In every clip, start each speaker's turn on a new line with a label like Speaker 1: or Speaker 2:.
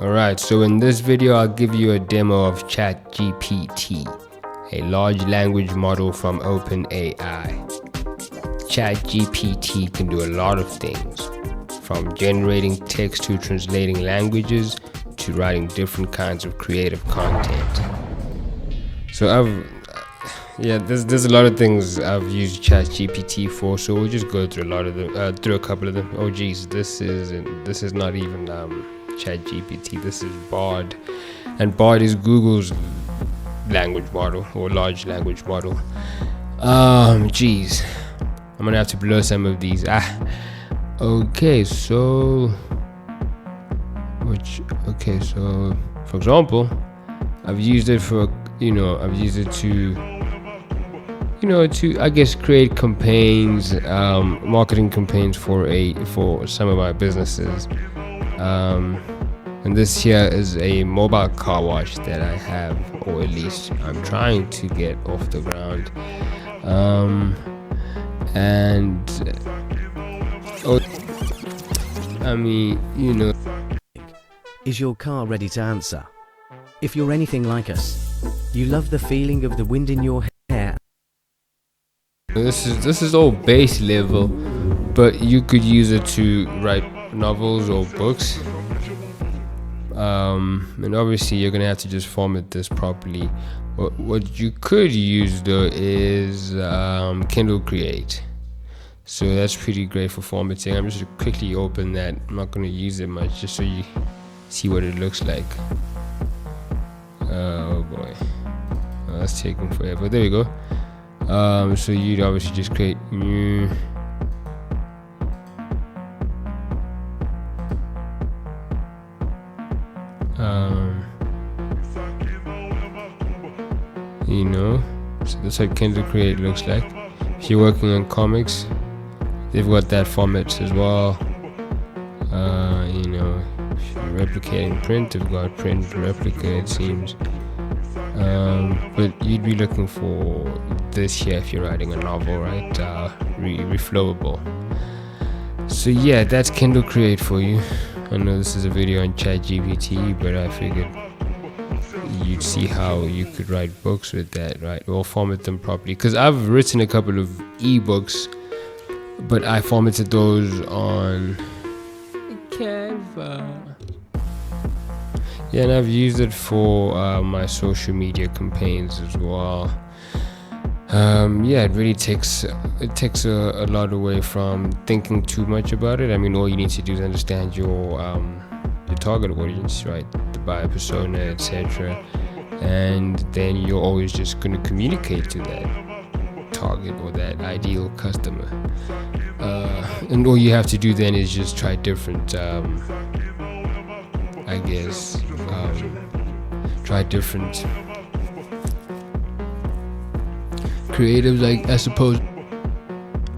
Speaker 1: Alright, so in this video I'll give you a demo of ChatGPT, a large language model from OpenAI. ChatGPT can do a lot of things, from generating text to translating languages to writing different kinds of creative content. So there's a lot of things I've used ChatGPT for, so we'll just go through a couple of them. Oh geez, this is not even ChatGPT. This is Bard, and Bard is Google's language model or large language model. Geez, I'm gonna have to blow some of these. Okay, so for example, I've used it to I guess create campaigns, marketing campaigns for some of my businesses. And this here is a mobile car wash that I have, or at least I'm trying to get off the ground.
Speaker 2: Is your car ready to answer? If you're anything like us, you love the feeling of the wind in your hair.
Speaker 1: This is all base level, but you could use it to write novels or books. And obviously you're gonna have to just format this properly. What you could use though is Kindle Create. So that's pretty great for formatting. I'm just gonna quickly open that. I'm not gonna use it much, just so you see what it looks like. Oh boy, that's taking forever. There we go. So you'd obviously just create new. So that's how Kindle Create looks like. If you're working on comics, they've got that format as well. If you're replicating print, they've got print replica, it seems. But you'd be looking for this here if you're writing a novel, right? Reflowable. So yeah, that's Kindle Create for you. I know this is a video on ChatGPT, but I figured you'd see how you could write books with that, right? Or format them properly. Because I've written a couple of ebooks, but I formatted those on Canva. Yeah, and I've used it for my social media campaigns as well. It really takes a lot away from thinking too much about it. I mean, all you need to do is understand your target audience, right? The buyer persona, etc. And then you're always just going to communicate to that target or that ideal customer. And all you have to do then is just try different, try different creatives, I suppose.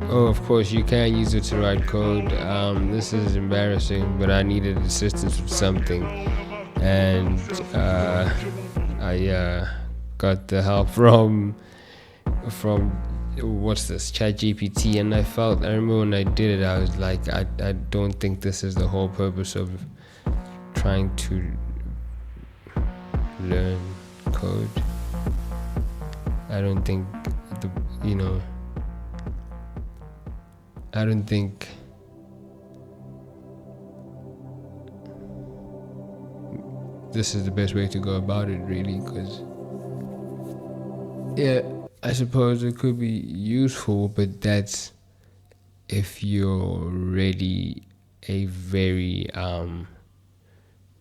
Speaker 1: Oh, of course, you can use it to write code. This is embarrassing, but I needed assistance with something, and I got the help from what's this, ChatGPT, and I remember when I did it, I was like, I don't think this is the whole purpose of trying to learn code. I don't think this is the best way to go about it, really, because I suppose it could be useful, but that's if you're already a very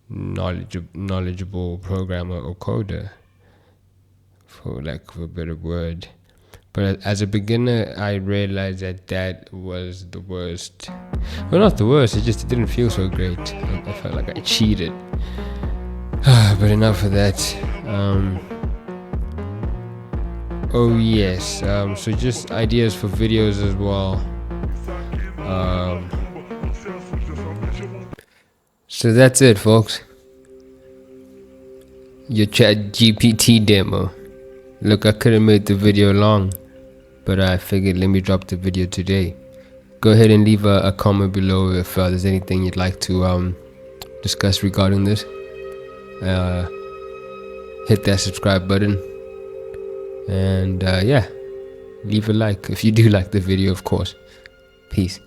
Speaker 1: knowledgeable programmer or coder, for lack of a better word. But as a beginner, I realized that was the worst. Well, not the worst, it didn't feel so great. I felt like I cheated. But enough of that. Oh yes, so just ideas for videos as well. So that's it, folks. Your ChatGPT demo. Look, I could have made the video long, but I figured let me drop the video today. Go ahead and leave a comment below if there's anything you'd like to discuss regarding this. hit that subscribe button, and yeah, leave a like if you do like the video, of course. Peace.